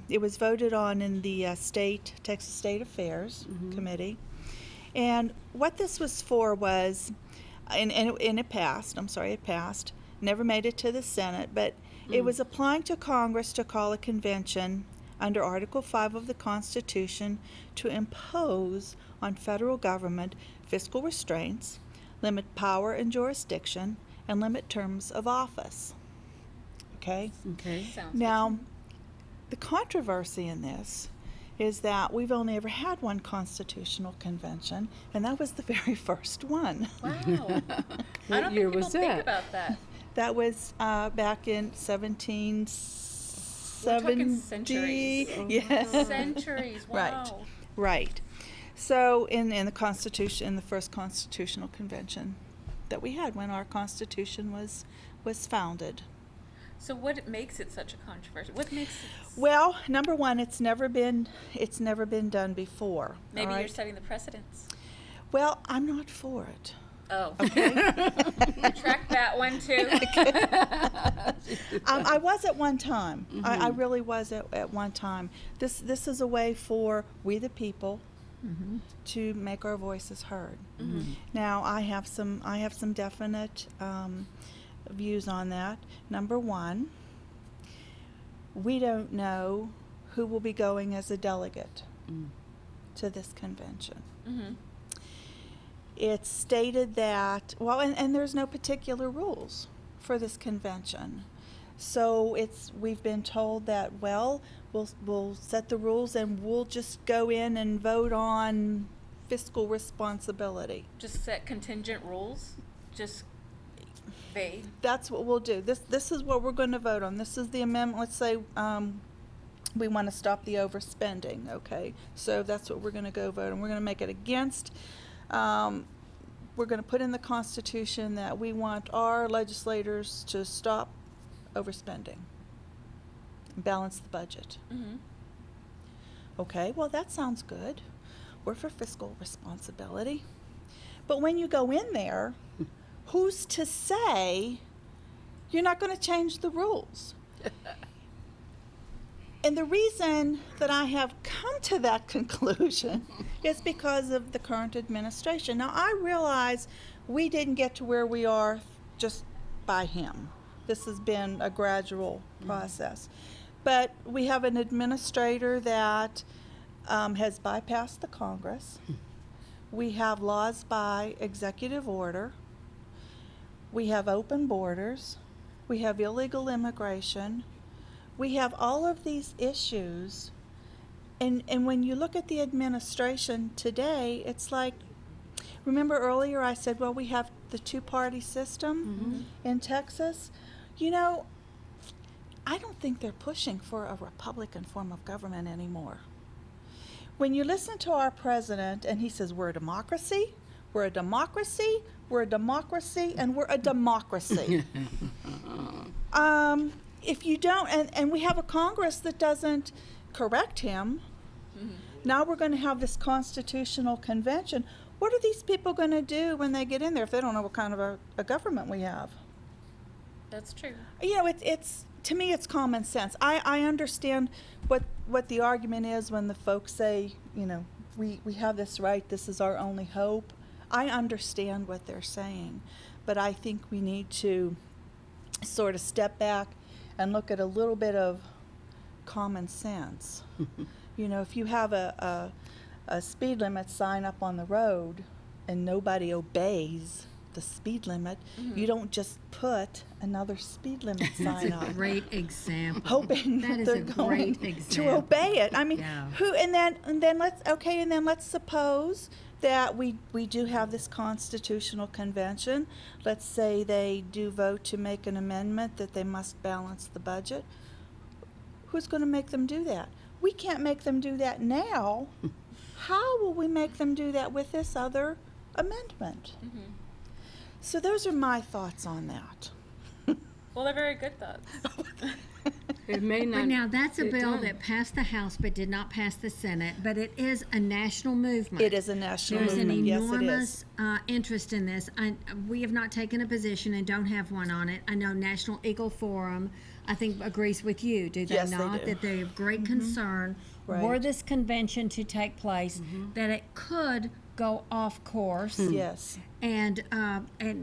it was voted on in the Texas State Affairs Committee, and what this was for was, and it passed. I'm sorry, it passed. Never made it to the Senate, but it was applying to Congress to call a convention under Article 5 of the Constitution to impose on federal government fiscal restraints, limit power and jurisdiction, and limit terms of office. Okay? Okay. Sounds Now, the controversy in this is that we've only ever had one constitutional convention, and that was the very first one. good. Wow. I don't year think people was think that? about that. That was back in 1770. centuries. Yes. Centuries. Wow. Right. Right. So in the Constitution, in the first constitutional convention that we had when our Constitution was founded. So what makes it such a controversy? What makes it? Well, number one, it's never been done before. Maybe all you're right? setting the precedence. Well, I'm not for it. Oh. Retract that one too. I was at one time. I really was at one time. This is a way for we the people to make our voices heard. Now I have some definite views on that. Number one, we don't know who will be going as a delegate to this convention. It's stated that, well, and there's no particular rules for this convention. So we've been told that, well, we'll set the rules and we'll just go in and vote on fiscal responsibility. Just set contingent rules. Just vague. That's what we'll do. This is what we're going to vote on. This is the amendment. Let's say we want to stop the overspending, okay? So that's what we're going to go vote on. We're going to make it against. We're going to put in the Constitution that we want our legislators to stop overspending, balance the budget. Okay, well, that sounds good. We're for fiscal responsibility. But when you go in there, who's to say You're not going to change the rules. And the reason that I have come to that conclusion is because of the current administration. Now, I realize we didn't get to where we are just by him. This has been a gradual process. But we have an administrator that has bypassed the Congress. We have laws by executive order. We have open borders. We have illegal immigration. We have all of these issues. And when you look at the administration today, it's like, remember earlier I said, well, we have the two-party system in Texas. You know, I don't think they're pushing for a Republican form of government anymore. When you listen to our president and he says, we're a democracy, we're a democracy, we're a democracy, and we're a democracy. If you don't, and we have a Congress that doesn't correct him, now we're going to have this constitutional convention. What are these people going to do when they get in there if they don't know what kind of a government we have? That's true. You know, it's to me, it's common sense. I understand what the argument is when the folks say, you know, we have this right, this is our only hope. I understand what they're saying, but I think we need to sort of step back and look at a little bit of common sense. You know, if you have a speed limit sign up on the road and nobody obeys the speed limit, you don't just put another speed limit sign up. That's a great example. Hoping That is they're a going great example. to obey it. I mean, Yeah. and then let's suppose that we do have this constitutional convention. Let's say they do vote to make an amendment that they must balance the budget. Who's going to make them do that? We can't make them do that now. How will we make them do that with this other amendment? So those are my thoughts on that. Well, they're very good thoughts. It may not. But now, that's a get bill done. that passed the House but did not pass the Senate, but it is a national movement. It is a national There's an movement. Yes, it is. enormous interest in this. We have not taken a position and don't have one on it. I know National Eagle Forum, I think, agrees with you, do they Yes, they not? do. That they have great concern Right. were this convention to take place, that it could go off course Yes. and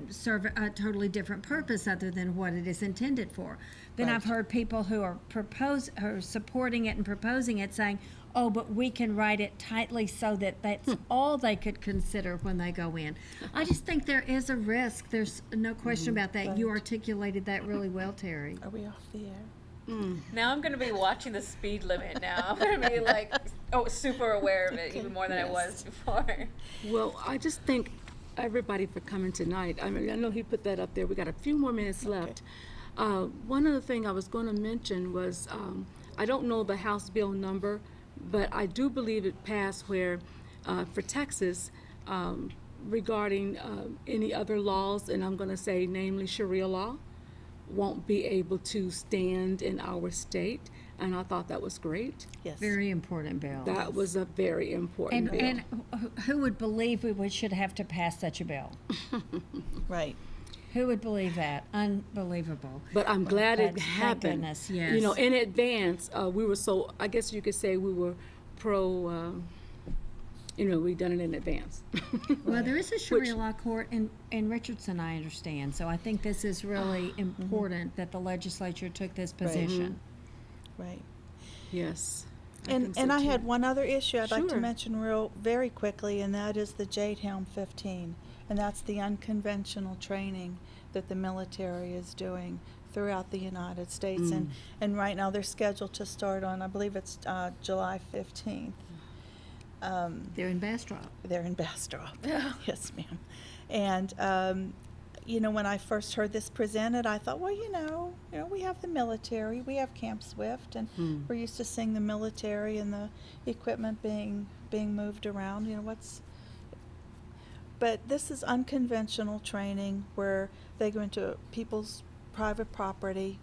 serve a totally different purpose other than what it is intended for. Then I've Right. heard people who are supporting it and proposing it saying, oh, but we can write it tightly so that that's all they could consider when they go in. I just think there is a risk. There's no question about that. You Right. articulated that really well, Terry. Are we off the air? Now I'm going to be watching the speed limit now. I'm going to be like, super aware of it even more than I was before. Well, I just thank everybody for coming tonight. I mean, I know he put that up there. We got a few more minutes left. One other thing I was going to mention was, I don't know the House bill number, but I do believe it passed where, for Texas, regarding any other laws, and I'm going to say namely Sharia law, won't be able to stand in our state, and I thought that was great. Yes. Very important bill. That was a very important bill. And who would believe we should have to pass such a bill? Right. Who would believe that? Unbelievable. But I'm glad it Thank happened. goodness, yes. You know, in advance, we were so, I guess you could say we were we done it in advance. Well, there is a Sharia law court in Richardson, I understand. So I think this is really important that the legislature took this position. Right. Yes. And I had one other issue I'd like to Sure. mention very quickly, and that is the Jade Helm 15. And that's the unconventional training that the military is doing throughout the United States. And right now they're scheduled to start on, I believe it's July 15th. They're in Bastrop. They're in Bastrop. Yes, ma'am. And, when I first heard this presented, I thought, well, we have the military, we have Camp Swift, and we're used to seeing the military and the equipment being moved around. But this is unconventional training where they go into people's private property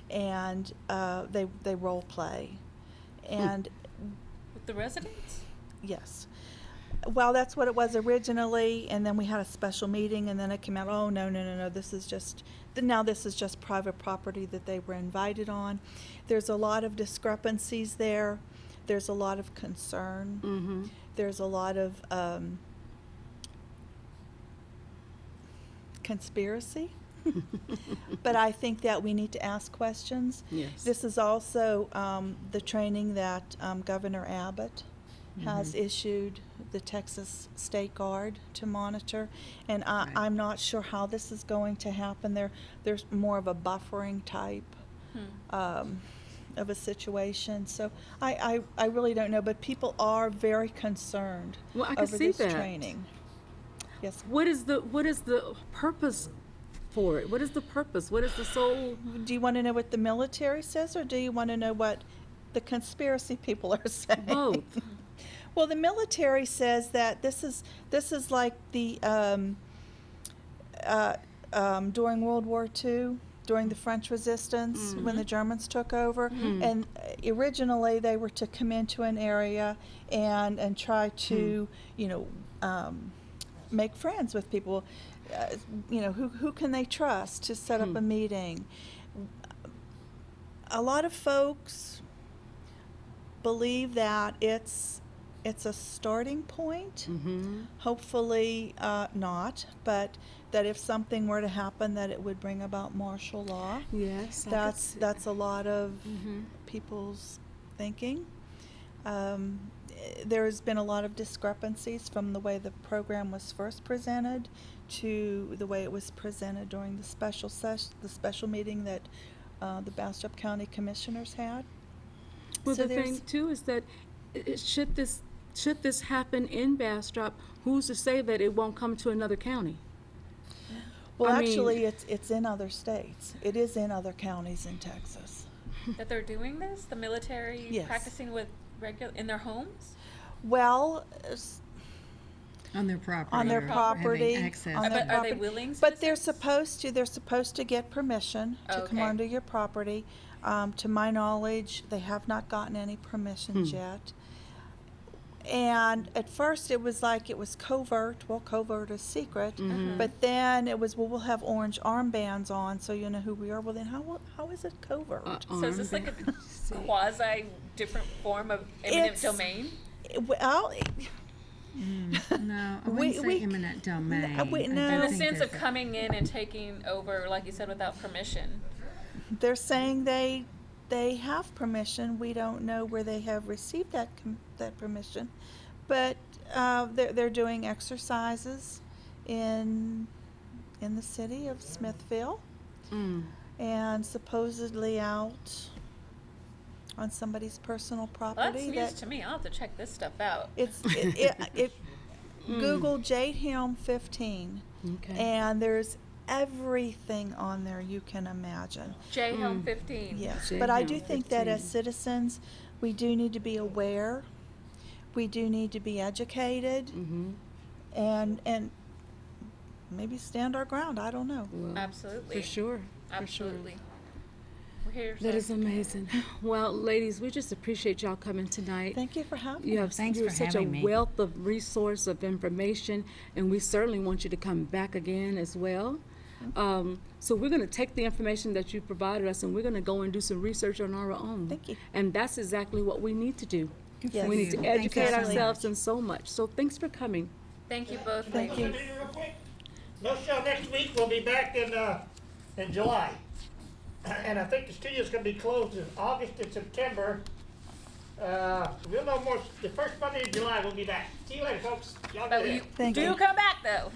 and they role play. And With the residents? yes. Well, that's what it was originally, and then we had a special meeting, and then it came out, oh, no, this is just private property that they were invited on. There's a lot of discrepancies there. There's a lot of concern. Mm-hmm. There's a lot of conspiracy. But I think that we need to ask questions. Yes. This is also the training that Governor Abbott has issued the Texas State Guard to monitor, and I'm not sure how this is going to happen. There's more of a buffering type of a situation, so I really don't know, but people are very concerned Well, I can over see this that. training. Yes. What is the purpose for it? What is the purpose? What is the sole? Do you want to know what the military says, or do you want to know what the conspiracy people are saying? Both. Well, the military says that this is like the during World War II, during the French Resistance, when the Germans took over, and originally they were to come into an area and try to make friends with people. Who can they trust to set up a meeting? A lot of folks believe that it's a starting point. Mm-hmm. Hopefully not, but that if something were to happen, that it would bring about martial law. Yes. That's a lot of people's thinking. There's been a lot of discrepancies from the way the program was first presented to the way it was presented during the special meeting that the Bastrop County Commissioners had. Well, So the thing too is that should this happen in Bastrop, who's to say that it won't come to another county? Well, I mean- actually, it's in other states. It is in other counties in Texas. That they're doing this? The military Yes. practicing with in their homes? Well, On their property. on their or having property. access. on their But are they property. willing But they're citizens? supposed to get permission to come Okay. onto your property. To my knowledge, they have not gotten any permissions yet. And at first it was like it was covert. Well, covert is secret. But then it was, well, we'll have orange armbands on so you know who we are. Well, then how is it covert? So is this like a quasi different form of eminent It's- domain? Well, No, I We- wouldn't say we- eminent domain. no. I In don't the think sense of there's a- coming in and taking over, like you said, without permission. they're saying they have permission. We don't know where they have received that permission, but they're doing exercises in the city of Smithville, and supposedly out on somebody's personal Well, property. that's news to me. I'll have to check this stuff out. Google Jade Helm 15, Okay. and there's everything on there you can imagine. J Home 15. Yes, Jade but I Helm do think that 15. as citizens, we do need to be aware. We do need to be educated, Mm-hmm. and maybe stand our ground. I don't know. Well, Absolutely. For sure. Absolutely. We're here. That so- is amazing. Well, ladies, we just appreciate y'all coming tonight. Thank you for having You me. have Thanks you're for such a having me. wealth of resource of information, and we certainly want you to come back again as well. So we're going to take the information that you provided us, and we're going to go and do some research on our own. Thank you. And that's exactly what we need to do. Yes. We need to Thank you educate so ourselves much. in so much. So thanks for coming. Thank you both. Thank ladies. you. Real quick. No show next week. We'll be back in July. And I think the studio's gonna be closed in August and September. We'll know more, the first Monday in July we'll be back. See you later, folks. Y'all But get you it. Thank do you. come back, though.